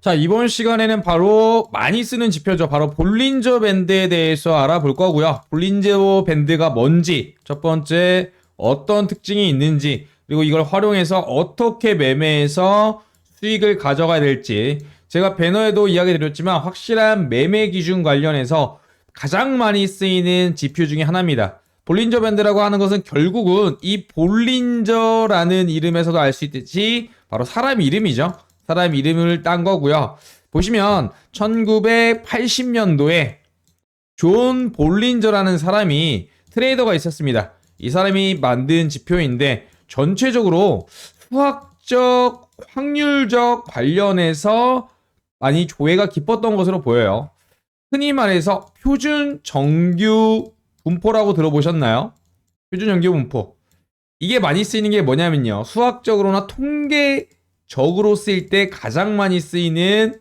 자, 이번 시간에는 바로 많이 쓰는 지표죠. 바로 볼린저 밴드에 대해서 알아볼 거고요. 볼린저 밴드가 뭔지, 첫 번째 어떤 특징이 있는지, 그리고 이걸 활용해서 어떻게 매매해서 수익을 가져가야 될지, 제가 배너에도 이야기 드렸지만 확실한 매매 기준 관련해서 가장 많이 쓰이는 지표 중에 하나입니다. 볼린저 밴드라고 하는 것은 결국은 이 볼린저라는 이름에서도 알 수 있듯이 바로 사람 이름이죠. 사람 이름을 딴 거고요. 보시면 1980년도에 존 볼린저라는 사람이 트레이더가 있었습니다. 이 사람이 만든 지표인데 전체적으로 수학적, 확률적 관련해서 많이 조회가 깊었던 것으로 보여요. 흔히 말해서 표준 정규 분포라고 들어보셨나요? 표준 정규 분포. 이게 많이 쓰이는 게 뭐냐면요. 수학적으로나 통계적으로 쓰일 때 가장 많이 쓰이는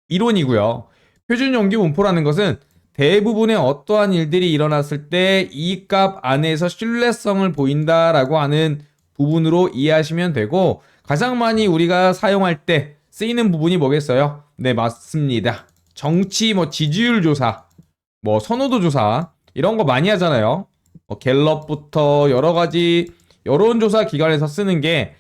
이론이고요. 표준 정규 분포라는 것은 대부분의 어떠한 일들이 일어났을 때 이 값 안에서 신뢰성을 보인다라고 하는 부분으로 이해하시면 되고, 가장 많이 우리가 사용할 때 쓰이는 부분이 뭐겠어요? 네, 맞습니다. 정치, 지지율 조사, 선호도 조사, 이런 거 많이 하잖아요. 갤럽부터 여러 가지 여론조사 기관에서 쓰는 게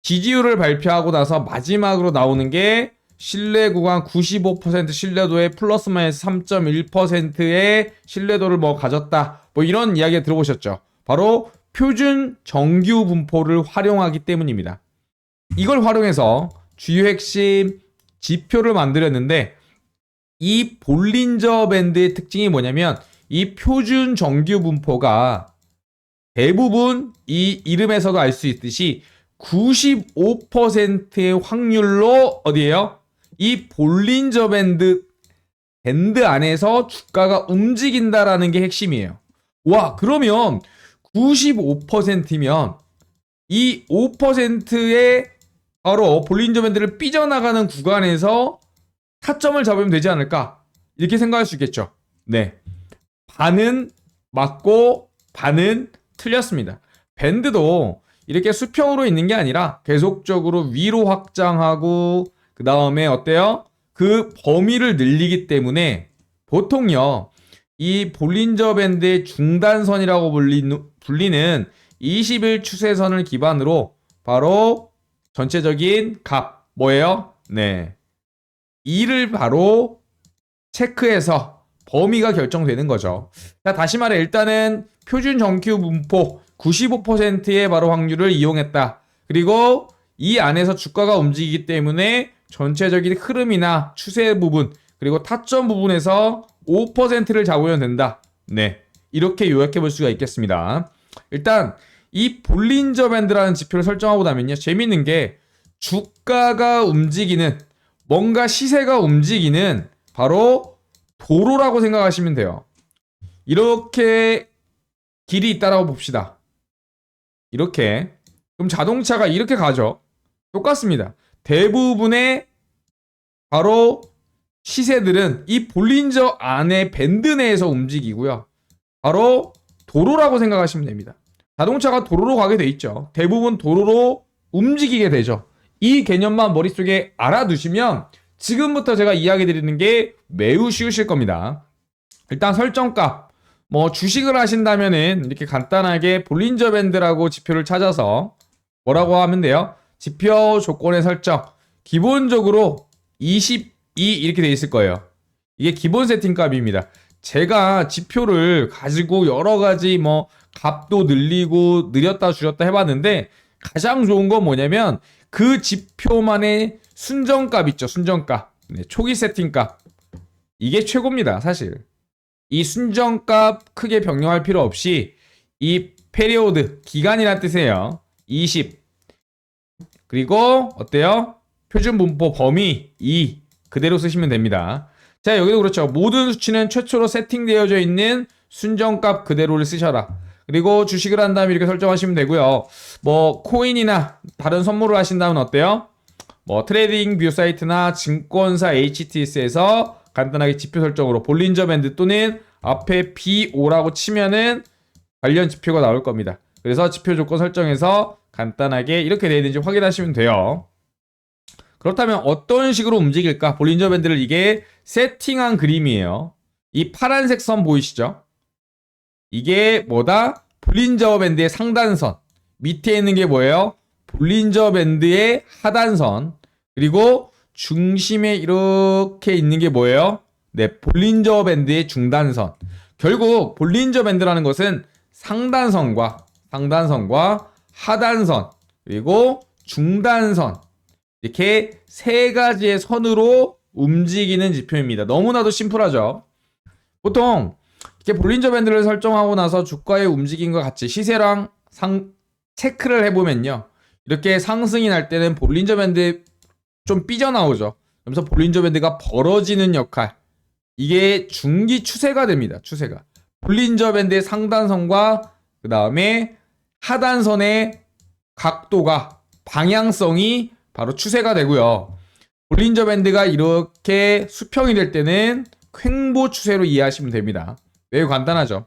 지지율을 발표하고 나서 마지막으로 나오는 게 신뢰 구간 95% 신뢰도에 플러스 마이너스 3.1%의 신뢰도를 가졌다. 이런 이야기 들어보셨죠? 바로 표준 정규 분포를 활용하기 때문입니다. 이걸 활용해서 주요 핵심 지표를 만들었는데, 이 볼린저 밴드의 특징이 뭐냐면 이 표준 정규 분포가 대부분 이 이름에서도 알 수 있듯이 95%의 확률로 어디에요? 이 볼린저 밴드 안에서 주가가 움직인다라는 게 핵심이에요. 와, 그러면 95%면 이 5%의 바로 볼린저 밴드를 삐져나가는 구간에서 타점을 잡으면 되지 않을까? 이렇게 생각할 수 있겠죠. 네. 반은 맞고 반은 틀렸습니다. 밴드도 이렇게 수평으로 있는 게 아니라 계속적으로 위로 확장하고 그 다음에 어때요? 그 범위를 늘리기 때문에 보통요, 이 볼린저 밴드의 중단선이라고 불리는 20일 추세선을 기반으로 바로 전체적인 값 뭐예요? 네. 2를 바로 체크해서 범위가 결정되는 거죠. 자, 다시 말해 일단은 표준 정규 분포 95%의 바로 확률을 이용했다. 그리고 이 안에서 주가가 움직이기 때문에 전체적인 흐름이나 추세 부분 그리고 타점 부분에서 5%를 잡으면 된다. 네, 이렇게 요약해 볼 수가 있겠습니다. 일단 이 볼린저 밴드라는 지표를 설정하고 나면요, 재밌는 게 주가가 움직이는, 뭔가 시세가 움직이는 바로 도로라고 생각하시면 돼요. 이렇게 길이 있다라고 봅시다. 이렇게. 그럼 자동차가 이렇게 가죠. 똑같습니다. 대부분의 바로 시세들은 이 볼린저 안에 밴드 내에서 움직이고요. 바로 도로라고 생각하시면 됩니다. 자동차가 도로로 가게 돼 있죠. 대부분 도로로 움직이게 되죠. 이 개념만 머릿속에 알아두시면 지금부터 제가 이야기 드리는 게 매우 쉬우실 겁니다. 일단 설정값, 주식을 하신다면은 이렇게 간단하게 볼린저 밴드라고 지표를 찾아서 뭐라고 하면 돼요? 지표 조건의 설정, 기본적으로 22 이렇게 돼 있을 거예요. 이게 기본 세팅 값입니다. 제가 지표를 가지고 여러 가지 값도 늘리고 느렸다 줄였다 해봤는데, 가장 좋은 건 뭐냐면 그 지표만의 순정값 있죠. 순정값. 네, 초기 세팅값. 이게 최고입니다. 사실. 이 순정값 크게 변경할 필요 없이 이 페리오드, 기간이란 뜻이에요. 20. 그리고 어때요? 표준 분포 범위 2 그대로 쓰시면 됩니다. 자, 여기도 그렇죠. 모든 수치는 최초로 세팅되어져 있는 순정값 그대로를 쓰셔라. 그리고 주식을 한다면 이렇게 설정하시면 되고요. 코인이나 다른 선물을 하신다면 어때요? 트레이딩 뷰 사이트나 증권사 HTS에서 간단하게 지표 설정으로 볼린저 밴드 또는 앞에 B5라고 치면은 관련 지표가 나올 겁니다. 그래서 지표 조건 설정해서 간단하게 이렇게 되어 있는지 확인하시면 돼요. 그렇다면 어떤 식으로 움직일까? 볼린저 밴드를 이게 세팅한 그림이에요. 이 파란색 선 보이시죠? 이게 뭐다? 볼린저 밴드의 상단선. 밑에 있는 게 뭐예요? 볼린저 밴드의 하단선. 그리고 중심에 이렇게 있는 게 뭐예요? 네, 볼린저 밴드의 중단선. 결국 볼린저 밴드라는 것은 상단선과 하단선 그리고 중단선 이렇게 세 가지의 선으로 움직이는 지표입니다. 너무나도 심플하죠. 보통 이렇게 볼린저 밴드를 설정하고 나서 주가의 움직임과 같이 시세랑 체크를 해보면요. 이렇게 상승이 날 때는 볼린저 밴드 좀 삐져나오죠. 그러면서 볼린저 밴드가 벌어지는 역할. 이게 중기 추세가 됩니다. 추세가. 볼린저 밴드의 상단선과 그 다음에 하단선의 각도가 방향성이 바로 추세가 되고요. 볼린저 밴드가 이렇게 수평이 될 때는 횡보 추세로 이해하시면 됩니다. 매우 간단하죠.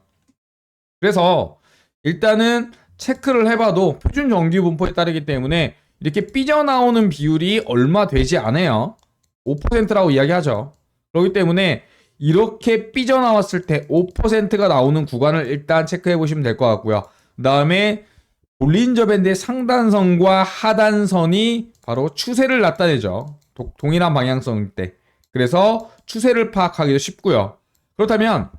그래서 일단은 체크를 해봐도 표준 정규 분포에 따르기 때문에 이렇게 삐져나오는 비율이 얼마 되지 않아요. 5%라고 이야기하죠. 그렇기 때문에 이렇게 삐져나왔을 때 5%가 나오는 구간을 일단 체크해 보시면 될 것 같고요. 그 다음에 볼린저 밴드의 상단선과 하단선이 바로 추세를 나타내죠. 동일한 방향성일 때. 그래서 추세를 파악하기도 쉽고요. 그렇다면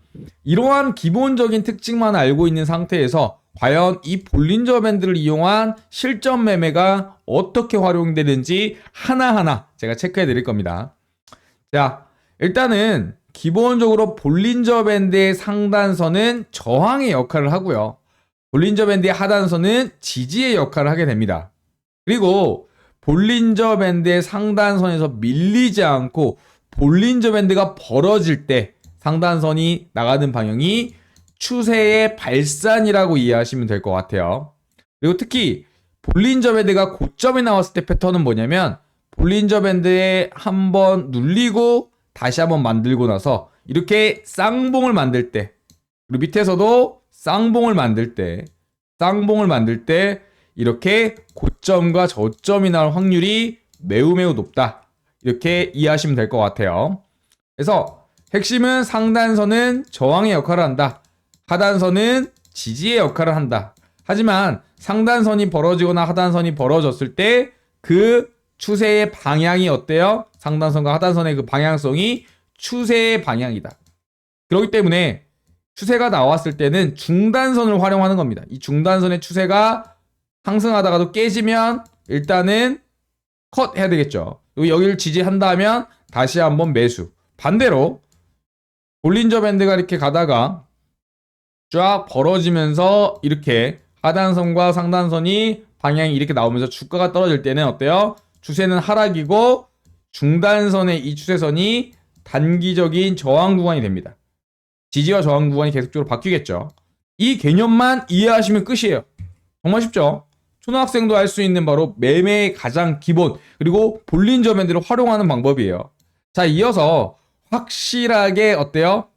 이러한 기본적인 특징만 알고 있는 상태에서 과연 이 볼린저 밴드를 이용한 실전 매매가 어떻게 활용되는지 하나하나 제가 체크해 드릴 겁니다. 자, 일단은 기본적으로 볼린저 밴드의 상단선은 저항의 역할을 하고요. 볼린저 밴드의 하단선은 지지의 역할을 하게 됩니다. 그리고 볼린저 밴드의 상단선에서 밀리지 않고 볼린저 밴드가 벌어질 때 상단선이 나가는 방향이 추세의 발산이라고 이해하시면 될 것 같아요. 그리고 특히 볼린저 밴드가 고점에 나왔을 때 패턴은 뭐냐면 볼린저 밴드에 한번 눌리고 다시 한번 만들고 나서 이렇게 쌍봉을 만들 때 그리고 밑에서도 쌍봉을 만들 때 이렇게 고점과 저점이 나올 확률이 매우 높다. 이렇게 이해하시면 될 것 같아요. 그래서 핵심은 상단선은 저항의 역할을 한다. 하단선은 지지의 역할을 한다. 하지만 상단선이 벌어지거나 하단선이 벌어졌을 때 그 추세의 방향이 어때요? 상단선과 하단선의 그 방향성이 추세의 방향이다. 그렇기 때문에 추세가 나왔을 때는 중단선을 활용하는 겁니다. 이 중단선의 추세가 상승하다가도 깨지면 일단은 컷 해야 되겠죠. 그리고 여기를 지지한다면 다시 한번 매수. 반대로 볼린저 밴드가 이렇게 가다가 쫙 벌어지면서 이렇게 하단선과 상단선이 방향이 이렇게 나오면서 주가가 떨어질 때는 어때요? 추세는 하락이고 중단선의 이 추세선이 단기적인 저항 구간이 됩니다. 지지와 저항 구간이 계속적으로 바뀌겠죠. 이 개념만 이해하시면 끝이에요. 정말 쉽죠? 초등학생도 할 수 있는 바로 매매의 가장 기본 그리고 볼린저 밴드를 활용하는 방법이에요. 자, 이어서 확실하게 어때요?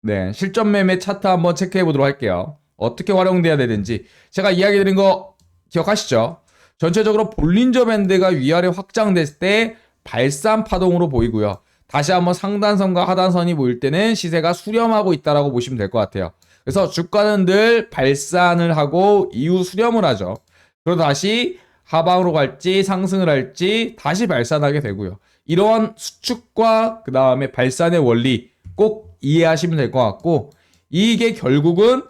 네, 실전 매매 차트 한번 체크해 보도록 할게요. 어떻게 활용돼야 되는지 제가 이야기 드린 거 기억하시죠? 전체적으로 볼린저 밴드가 위아래 확장됐을 때 발산 파동으로 보이고요. 다시 한번 상단선과 하단선이 보일 때는 시세가 수렴하고 있다라고 보시면 될 것 같아요. 그래서 주가는 늘 발산을 하고 이후 수렴을 하죠. 그러다 다시 하방으로 갈지 상승을 할지 다시 발산하게 되고요. 이러한 수축과 그 다음에 발산의 원리 꼭 이해하시면 될 것 같고 이게 결국은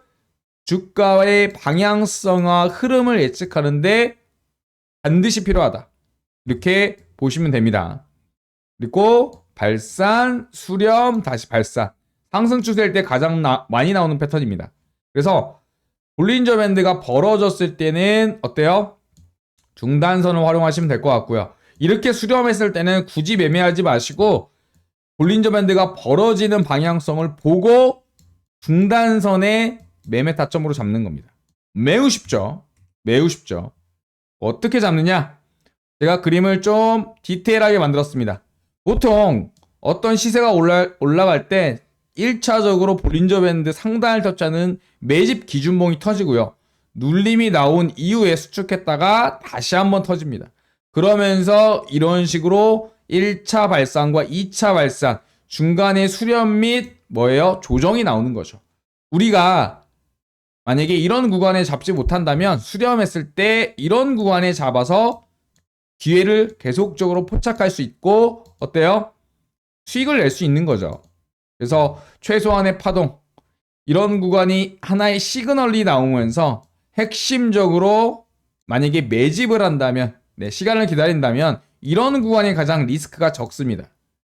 주가의 방향성과 흐름을 예측하는데 반드시 필요하다. 이렇게 보시면 됩니다. 그리고 발산, 수렴, 다시 발산. 상승 추세일 때 가장 많이 나오는 패턴입니다. 그래서 볼린저 밴드가 벌어졌을 때는 어때요? 중단선을 활용하시면 될 것 같고요. 이렇게 수렴했을 때는 굳이 매매하지 마시고 볼린저 밴드가 벌어지는 방향성을 보고 중단선의 매매 타점으로 잡는 겁니다. 매우 쉽죠? 매우 쉽죠? 어떻게 잡느냐? 제가 그림을 좀 디테일하게 만들었습니다. 보통 어떤 시세가 올라갈 때 1차적으로 볼린저 밴드 상단을 터치하는 매집 기준봉이 터지고요. 눌림이 나온 이후에 수축했다가 다시 한번 터집니다. 그러면서 이런 식으로 1차 발산과 2차 발산 중간에 수렴 및 뭐예요? 조정이 나오는 거죠. 우리가 만약에 이런 구간에 잡지 못한다면 수렴했을 때 이런 구간에 잡아서 기회를 계속적으로 포착할 수 있고 어때요? 수익을 낼 수 있는 거죠. 그래서 최소한의 파동 이런 구간이 하나의 시그널이 나오면서 핵심적으로 만약에 매집을 한다면 시간을 기다린다면 이런 구간이 가장 리스크가 적습니다.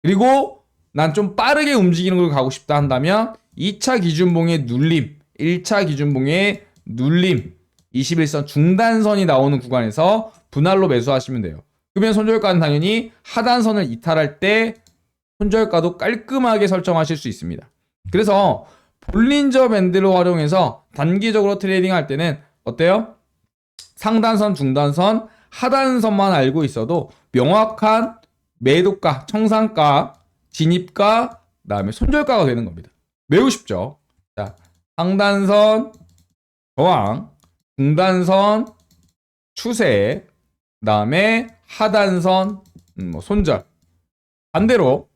그리고 난 좀 빠르게 움직이는 걸 가고 싶다 한다면 2차 기준봉의 눌림 1차 기준봉의 눌림 21선 중단선이 나오는 구간에서 분할로 매수하시면 돼요. 그러면 손절가는 당연히 하단선을 이탈할 때 손절가도 깔끔하게 설정하실 수 있습니다. 그래서 볼린저 밴드를 활용해서 단기적으로 트레이딩 할 때는 어때요? 상단선, 중단선, 하단선만 알고 있어도 명확한 매도가, 청산가, 진입가, 그다음에 손절가가 되는 겁니다. 매우 쉽죠? 자, 상단선, 저항, 중단선, 추세, 그다음에 하단선, 손절. 반대로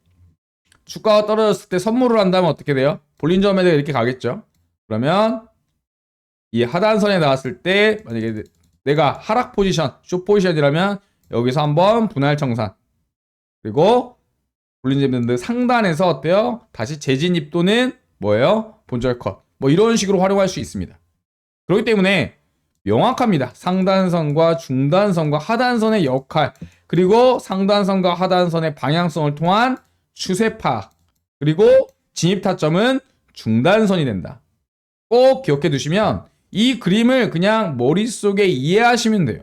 주가가 떨어졌을 때 선물을 한다면 어떻게 돼요? 볼린저 밴드가 이렇게 가겠죠. 그러면 이 하단선에 나왔을 때 만약에 내가 하락 포지션, 숏 포지션이라면 여기서 한번 분할 청산. 그리고 볼린저 밴드 상단에서 어때요? 다시 재진입 또는 뭐예요? 본절 컷. 뭐 이런 식으로 활용할 수 있습니다. 그렇기 때문에 명확합니다. 상단선과 중단선과 하단선의 역할, 그리고 상단선과 하단선의 방향성을 통한 추세 파악, 그리고 진입 타점은 중단선이 된다. 꼭 기억해 두시면 이 그림을 그냥 머릿속에 이해하시면 돼요.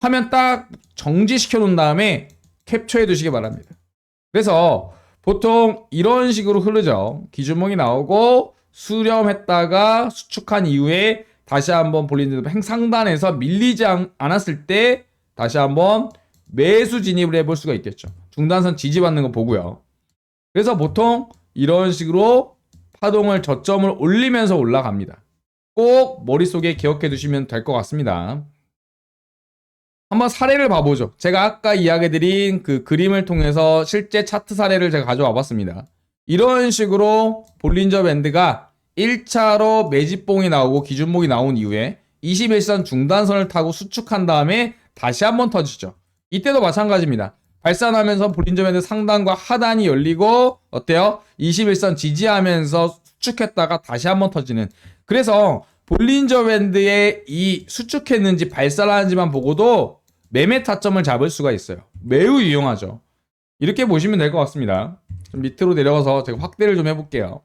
화면 딱 정지시켜 놓은 다음에 캡처해 두시기 바랍니다. 그래서 보통 이런 식으로 흐르죠. 기준봉이 나오고 수렴했다가 수축한 이후에 다시 한번 볼린저 밴드 상단에서 밀리지 않았을 때 다시 한번 매수 진입을 해볼 수가 있겠죠. 중단선 지지받는 거 보고요. 그래서 보통 이런 식으로 파동을 저점을 올리면서 올라갑니다. 꼭 머릿속에 기억해 두시면 될 것 같습니다. 한번 사례를 봐보죠. 제가 아까 이야기드린 그 그림을 통해서 실제 차트 사례를 제가 가져와 봤습니다. 이런 식으로 볼린저 밴드가 1차로 매집봉이 나오고 기준봉이 나온 이후에 21선 중단선을 타고 수축한 다음에 다시 한번 터지죠. 이때도 마찬가지입니다. 발산하면서 볼린저 밴드 상단과 하단이 열리고 어때요? 21선 지지하면서 수축했다가 다시 한번 터지는. 그래서 볼린저 밴드에 이 수축했는지 발산하는지만 보고도 매매 타점을 잡을 수가 있어요. 매우 유용하죠. 이렇게 보시면 될 것 같습니다. 좀 밑으로 내려가서 제가 확대를 좀 해볼게요.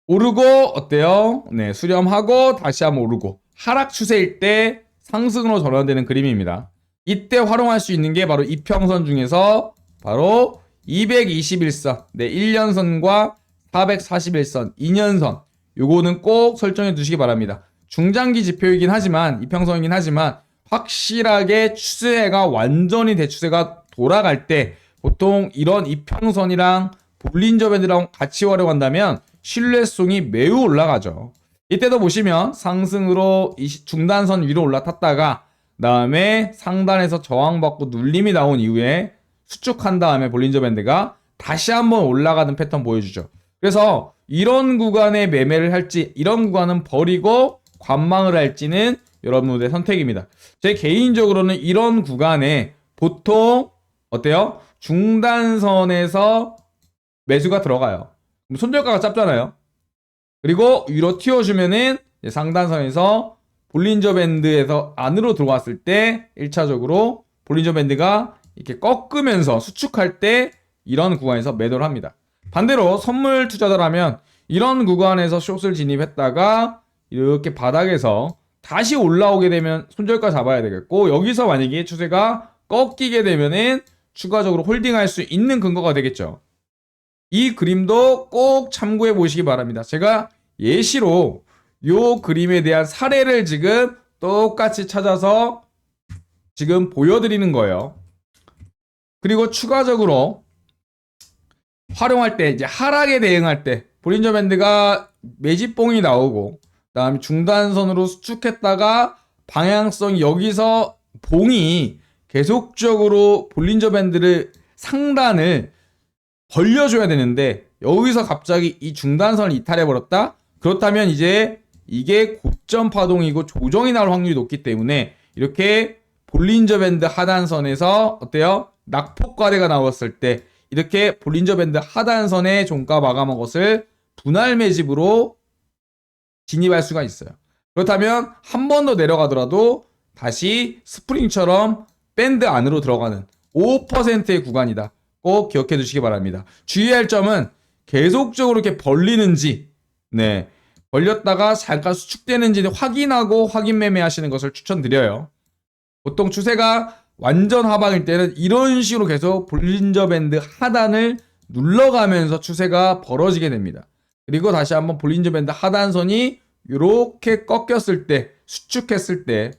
오르고 어때요? 네, 수렴하고 다시 한번 오르고 하락 추세일 때 상승으로 전환되는 그림입니다. 이때 활용할 수 있는 게 바로 이평선 중에서 바로 221선, 네, 1년선과 441선, 2년선 요거는 꼭 설정해 두시기 바랍니다. 중장기 지표이긴 하지만 이평선이긴 하지만 확실하게 추세가 완전히 대추세가 돌아갈 때 보통 이런 이평선이랑 볼린저 밴드랑 같이 활용한다면 신뢰성이 매우 올라가죠. 이때도 보시면 상승으로 중단선 위로 올라탔다가 다음에 상단에서 저항받고 눌림이 나온 이후에 수축한 다음에 볼린저 밴드가 다시 한번 올라가는 패턴 보여주죠. 그래서 이런 구간에 매매를 할지 이런 구간은 버리고 관망을 할지는 여러분들의 선택입니다. 제 개인적으로는 이런 구간에 보통 어때요? 중단선에서 매수가 들어가요. 그럼 손절가가 짧잖아요. 그리고 위로 튀어주면은 상단선에서 볼린저 밴드에서 안으로 들어왔을 때 1차적으로 볼린저 밴드가 이렇게 꺾으면서 수축할 때 이런 구간에서 매도를 합니다. 반대로 선물 투자자라면 이런 구간에서 숏을 진입했다가 이렇게 바닥에서 다시 올라오게 되면 손절가 잡아야 되겠고 여기서 만약에 추세가 꺾이게 되면은 추가적으로 홀딩할 수 있는 근거가 되겠죠. 이 그림도 꼭 참고해 보시기 바랍니다. 제가 예시로 이 그림에 대한 사례를 지금 똑같이 찾아서 지금 보여드리는 거예요. 그리고 추가적으로 활용할 때 이제 하락에 대응할 때 볼린저 밴드가 매집봉이 나오고 그다음에 중단선으로 수축했다가 방향성이 여기서 봉이 계속적으로 볼린저 밴드를 상단을 벌려줘야 되는데 여기서 갑자기 이 중단선을 이탈해버렸다? 그렇다면 이제 이게 고점 파동이고 조정이 나올 확률이 높기 때문에 이렇게 볼린저 밴드 하단선에서 어때요? 낙폭과대가 나왔을 때 이렇게 볼린저 밴드 하단선의 종가 마감한 것을 분할 매집으로 진입할 수가 있어요. 그렇다면 한 번 더 내려가더라도 다시 스프링처럼 밴드 안으로 들어가는 5%의 구간이다. 꼭 기억해 두시기 바랍니다. 주의할 점은 계속적으로 이렇게 벌리는지, 네, 벌렸다가 잠깐 수축되는지 확인하고 확인 매매하시는 것을 추천드려요. 보통 추세가 완전 하방일 때는 이런 식으로 계속 볼린저 밴드 하단을 눌러가면서 추세가 벌어지게 됩니다. 그리고 다시 한번 볼린저 밴드 하단선이 이렇게 꺾였을 때, 수축했을 때,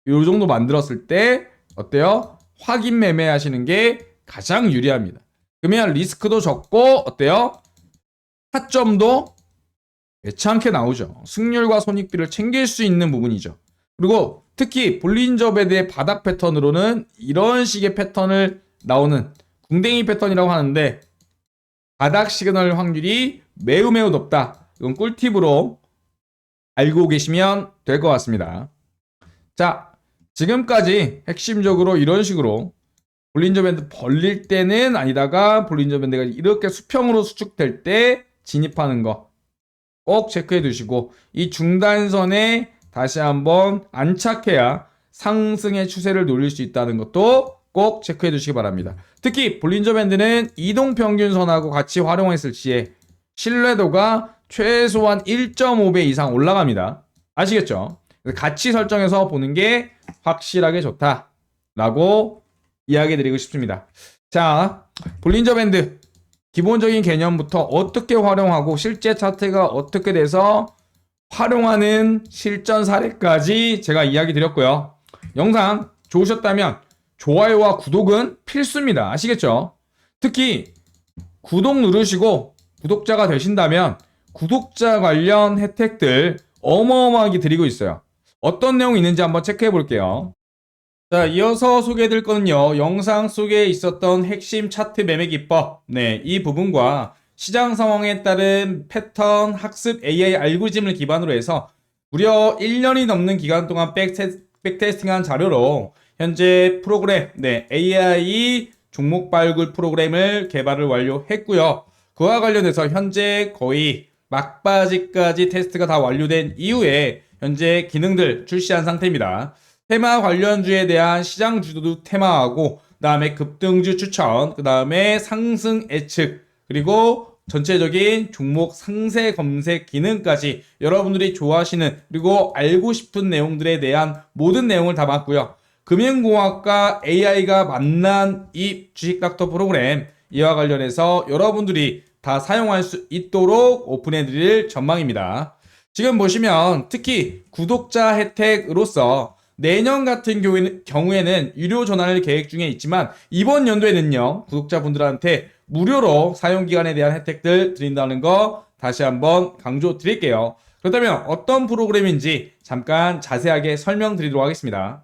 이 정도 만들었을 때 어때요? 확인 매매하시는 게 가장 유리합니다. 그러면 리스크도 적고 어때요? 타점도 괜찮게 나오죠. 승률과 손익비를 챙길 수 있는 부분이죠. 그리고 특히 볼린저 밴드의 바닥 패턴으로는 이런 식의 패턴을 나오는 궁뎅이 패턴이라고 하는데 바닥 시그널 확률이 매우 높다. 이건 꿀팁으로 알고 계시면 될 것 같습니다. 자, 지금까지 핵심적으로 이런 식으로 볼린저 밴드 벌릴 때는 아니다가 볼린저 밴드가 이렇게 수평으로 수축될 때 진입하는 거 꼭 체크해 두시고 이 중단선에 다시 한번 안착해야 상승의 추세를 노릴 수 있다는 것도 꼭 체크해 두시기 바랍니다. 특히 볼린저 밴드는 이동평균선하고 같이 활용했을 시에 신뢰도가 최소한 1.5배 이상 올라갑니다. 아시겠죠? 같이 설정해서 보는 게 확실하게 좋다라고 이야기 드리고 싶습니다. 자, 볼린저 밴드 기본적인 개념부터 어떻게 활용하고 실제 차트가 어떻게 돼서 활용하는 실전 사례까지 제가 이야기 드렸고요. 영상 좋으셨다면 좋아요와 구독은 필수입니다. 아시겠죠? 특히 구독 누르시고 구독자가 되신다면 구독자 관련 혜택들 어마어마하게 드리고 있어요. 어떤 내용이 있는지 한번 체크해 볼게요. 자, 이어서 소개해드릴 거는요, 영상 속에 있었던 핵심 차트 매매 기법, 네, 이 부분과 시장 상황에 따른 패턴 학습 AI 알고리즘을 기반으로 해서 무려 1년이 넘는 기간 동안 백테스팅한 자료로 현재 프로그램, 네, AI 종목 발굴 프로그램을 개발을 완료했고요. 그와 관련해서 현재 거의 막바지까지 테스트가 다 완료된 이후에 현재 기능들 출시한 상태입니다. 테마 관련주에 대한 시장 주도도 테마하고 그 다음에 급등주 추천, 그 다음에 상승 예측, 그리고 전체적인 종목 상세 검색 기능까지 여러분들이 좋아하시는 그리고 알고 싶은 내용들에 대한 모든 내용을 담았고요. 금융공학과 AI가 만난 이 주식닥터 프로그램 이와 관련해서 여러분들이 다 사용할 수 있도록 오픈해드릴 전망입니다. 지금 보시면 특히 구독자 혜택으로서 내년 같은 경우에는 유료 전환을 계획 중에 있지만 이번 연도에는요, 구독자분들한테 무료로 사용기간에 대한 혜택들 드린다는 거 다시 한번 강조 드릴게요. 그렇다면 어떤 프로그램인지 잠깐 자세하게 설명드리도록 하겠습니다.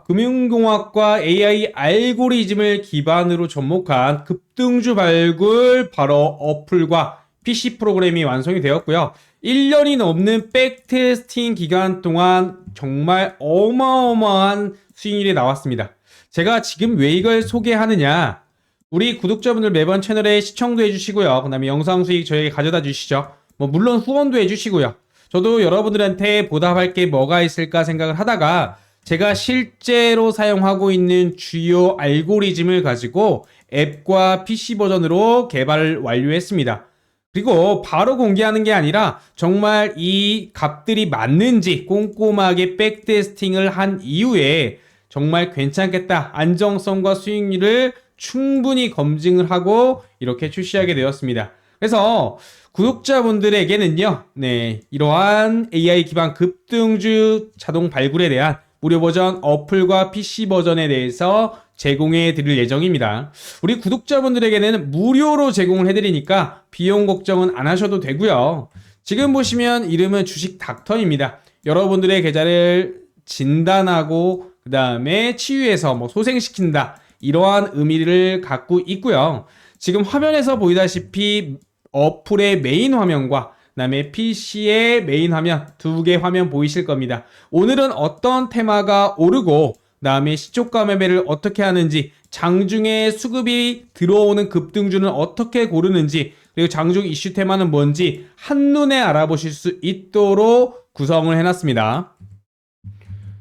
금융공학과 AI 알고리즘을 기반으로 접목한 급등주 발굴 바로 어플과 PC 프로그램이 완성이 되었고요. 1년이 넘는 백테스팅 기간 동안 정말 어마어마한 수익률이 나왔습니다. 제가 지금 왜 이걸 소개하느냐, 우리 구독자분들 매번 채널에 시청도 해주시고요. 그 다음에 영상 수익 저에게 가져다 주시죠. 물론 후원도 해주시고요. 저도 여러분들한테 보답할 게 뭐가 있을까 생각을 하다가 제가 실제로 사용하고 있는 주요 알고리즘을 가지고 앱과 PC 버전으로 개발을 완료했습니다. 그리고 바로 공개하는 게 아니라 정말 이 값들이 맞는지 꼼꼼하게 백테스팅을 한 이후에 정말 괜찮겠다, 안정성과 수익률을 충분히 검증을 하고 이렇게 출시하게 되었습니다. 그래서 구독자분들에게는요, 네, 이러한 AI 기반 급등주 자동 발굴에 대한 무료 버전 어플과 PC 버전에 대해서 제공해 드릴 예정입니다. 우리 구독자분들에게는 무료로 제공을 해드리니까 비용 걱정은 안 하셔도 되고요. 지금 보시면 이름은 주식 닥터입니다. 여러분들의 계좌를 진단하고 그 다음에 치유해서 뭐 소생시킨다 이러한 의미를 갖고 있고요. 지금 화면에서 보이다시피 어플의 메인 화면과 그 다음에 PC의 메인 화면 두 개 화면 보이실 겁니다. 오늘은 어떤 테마가 오르고 그 다음에 시초가 매매를 어떻게 하는지, 장중에 수급이 들어오는 급등주는 어떻게 고르는지, 그리고 장중 이슈 테마는 뭔지 한눈에 알아보실 수 있도록 구성을 해놨습니다.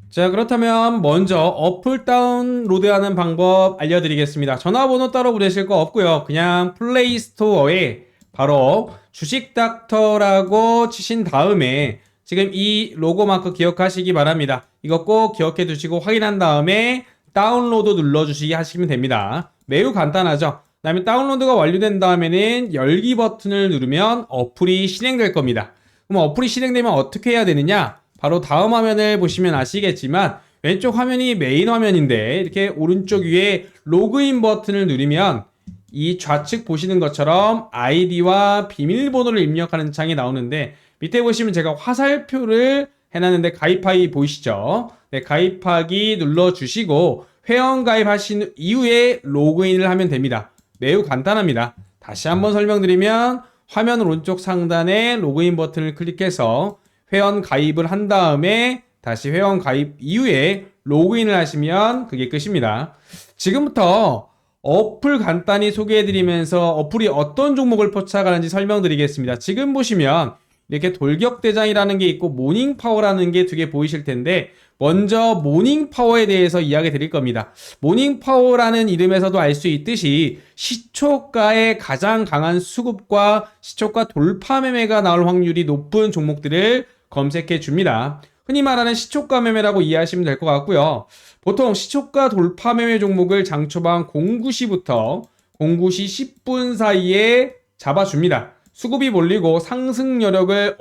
자, 그렇다면 먼저 어플 다운로드하는 방법 알려드리겠습니다. 전화번호 따로 보내실 거 없고요. 그냥 플레이스토어에 바로 주식닥터라고 치신 다음에 지금 이 로고 마크 기억하시기 바랍니다. 이거 꼭 기억해 두시고 확인한 다음에 다운로드 눌러주시기 하시면 됩니다. 매우 간단하죠. 그 다음에 다운로드가 완료된 다음에는 열기 버튼을 누르면 어플이 실행될 겁니다. 그럼 어플이 실행되면 어떻게 해야 되느냐? 바로 다음 화면을 보시면 아시겠지만 왼쪽 화면이 메인 화면인데 이렇게 오른쪽 위에 로그인 버튼을 누르면 이 좌측 보시는 것처럼 아이디와 비밀번호를 입력하는 창이 나오는데 밑에 보시면 제가 화살표를 해놨는데 가입하기 보이시죠? 네, 가입하기 눌러주시고 회원 가입하신 이후에 로그인을 하면 됩니다. 매우 간단합니다. 다시 한번 설명드리면 화면 오른쪽 상단에 로그인 버튼을 클릭해서 회원 가입을 한 다음에 다시 회원 가입 이후에 로그인을 하시면 그게 끝입니다. 지금부터 어플 간단히 소개해드리면서 어플이 어떤 종목을 포착하는지 설명드리겠습니다. 지금 보시면 이렇게 돌격대장이라는 게 있고 모닝파워라는 게 두 개 보이실 텐데 먼저 모닝파워에 대해서 이야기 드릴 겁니다. 모닝파워라는 이름에서도 알 수 있듯이 시초가의 가장 강한 수급과 시초가 돌파 매매가 나올 확률이 높은 종목들을 검색해 줍니다. 흔히 말하는 시초가 매매라고 이해하시면 될 것 같고요. 보통 시초가 돌파 매매 종목을 장초반 09시부터 09시 10분 사이에 잡아줍니다. 수급이 몰리고 상승 여력을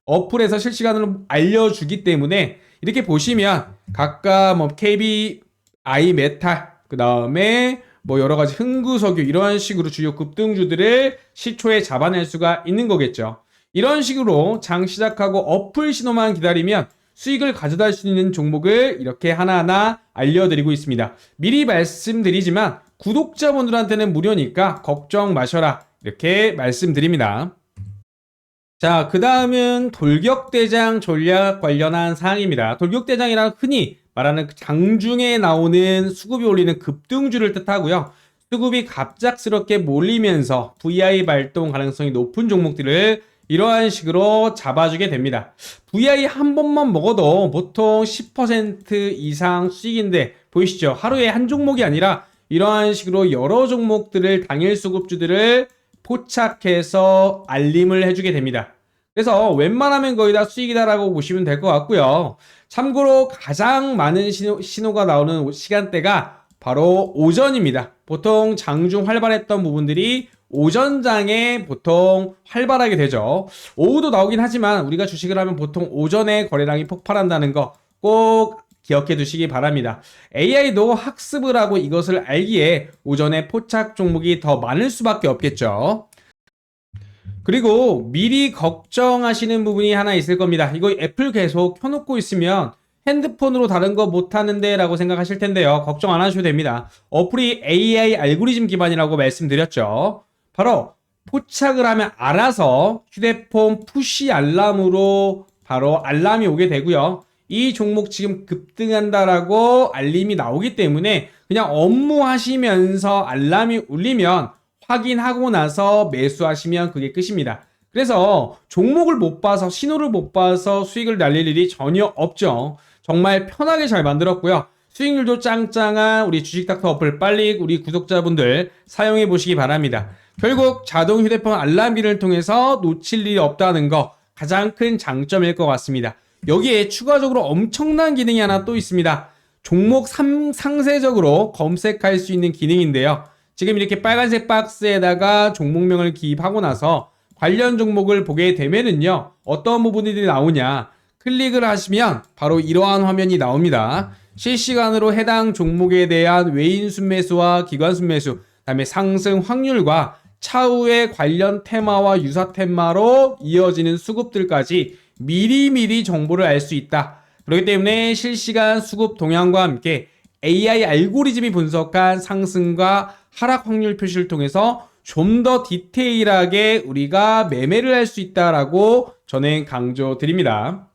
어플에서 실시간으로 알려주기 때문에 이렇게 보시면 각각 뭐 KBI 메탈, 그 다음에 뭐 여러 가지 흥구석유 이런 식으로 주요 급등주들을 시초에 잡아낼 수가 있는 거겠죠. 이런 식으로 장 시작하고 어플 신호만 기다리면 수익을 가져다 줄 수 있는 종목을 이렇게 하나하나 알려드리고 있습니다. 미리 말씀드리지만 구독자분들한테는 무료니까 걱정 마셔라 이렇게 말씀드립니다. 자, 그 다음은 돌격대장 전략 관련한 사항입니다. 돌격대장이란 흔히 말하는 장중에 나오는 수급이 올리는 급등주를 뜻하고요. 수급이 갑작스럽게 몰리면서 VI 발동 가능성이 높은 종목들을 이러한 식으로 잡아주게 됩니다. VI 한 번만 먹어도 보통 10% 이상 수익인데 보이시죠? 하루에 한 종목이 아니라 이러한 식으로 여러 종목들을 당일 수급주들을 포착해서 알림을 해주게 됩니다. 그래서 웬만하면 거의 다 수익이다라고 보시면 될 것 같고요. 참고로 가장 많은 신호가 나오는 시간대가 바로 오전입니다. 보통 장중 활발했던 부분들이 오전장에 보통 활발하게 되죠. 오후도 나오긴 하지만 우리가 주식을 하면 보통 오전에 거래량이 폭발한다는 거 꼭 기억해 두시기 바랍니다. AI도 학습을 하고 이것을 알기에 오전에 포착 종목이 더 많을 수밖에 없겠죠. 그리고 미리 걱정하시는 부분이 하나 있을 겁니다. 이거 애플 계속 켜놓고 있으면 핸드폰으로 다른 거 못하는데 라고 생각하실 텐데요. 걱정 안 하셔도 됩니다. 어플이 AI 알고리즘 기반이라고 말씀드렸죠. 바로 포착을 하면 알아서 휴대폰 푸시 알람으로 바로 알람이 오게 되고요. 이 종목 지금 급등한다라고 알림이 나오기 때문에 그냥 업무하시면서 알람이 울리면 확인하고 나서 매수하시면 그게 끝입니다. 그래서 종목을 못 봐서 신호를 못 봐서 수익을 날릴 일이 전혀 없죠. 정말 편하게 잘 만들었고요. 수익률도 짱짱한 우리 주식닥터 어플 빨리 우리 구독자분들 사용해 보시기 바랍니다. 결국 자동 휴대폰 알람기를 통해서 놓칠 일이 없다는 거 가장 큰 장점일 것 같습니다. 여기에 추가적으로 엄청난 기능이 하나 또 있습니다. 종목 상세적으로 검색할 수 있는 기능인데요. 지금 이렇게 빨간색 박스에다가 종목명을 기입하고 나서 관련 종목을 보게 되면은요, 어떤 부분들이 나오냐, 클릭을 하시면 바로 이러한 화면이 나옵니다. 실시간으로 해당 종목에 대한 외인 순매수와 기관 순매수, 그다음에 상승 확률과 차후의 관련 테마와 유사 테마로 이어지는 수급들까지 미리미리 정보를 알 수 있다. 그렇기 때문에 실시간 수급 동향과 함께 AI 알고리즘이 분석한 상승과 하락 확률 표시를 통해서 좀 더 디테일하게 우리가 매매를 할 수 있다라고 저는 강조드립니다.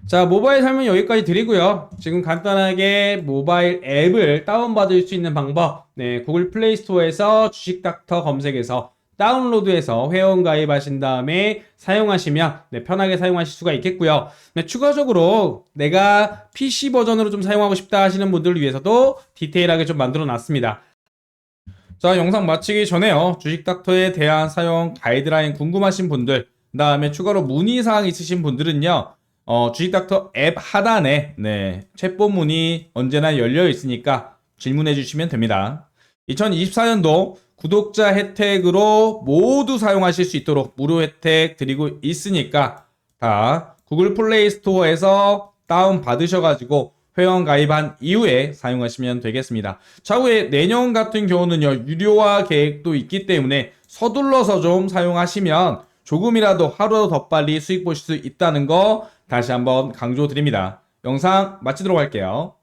자, 모바일 설명 여기까지 드리고요. 지금 간단하게 모바일 앱을 다운받을 수 있는 방법, 네, 구글 플레이 스토어에서 주식닥터 검색해서 다운로드해서 회원 가입하신 다음에 사용하시면 네, 편하게 사용하실 수가 있겠고요. 네, 추가적으로 내가 PC 버전으로 좀 사용하고 싶다 하시는 분들을 위해서도 디테일하게 좀 만들어 놨습니다. 자, 영상 마치기 전에요. 주식닥터에 대한 사용 가이드라인 궁금하신 분들, 그 다음에 추가로 문의사항 있으신 분들은요, 주식닥터 앱 하단에, 네, 챗봇 문의 언제나 열려 있으니까 질문해 주시면 됩니다. 2024년도 구독자 혜택으로 모두 사용하실 수 있도록 무료 혜택 드리고 있으니까 다 구글 플레이 스토어에서 다운 받으셔가지고 회원 가입한 이후에 사용하시면 되겠습니다. 차후에 내년 같은 경우는요, 유료화 계획도 있기 때문에 서둘러서 좀 사용하시면 조금이라도 하루 더 빨리 수익 보실 수 있다는 거 다시 한번 강조드립니다. 영상 마치도록 할게요.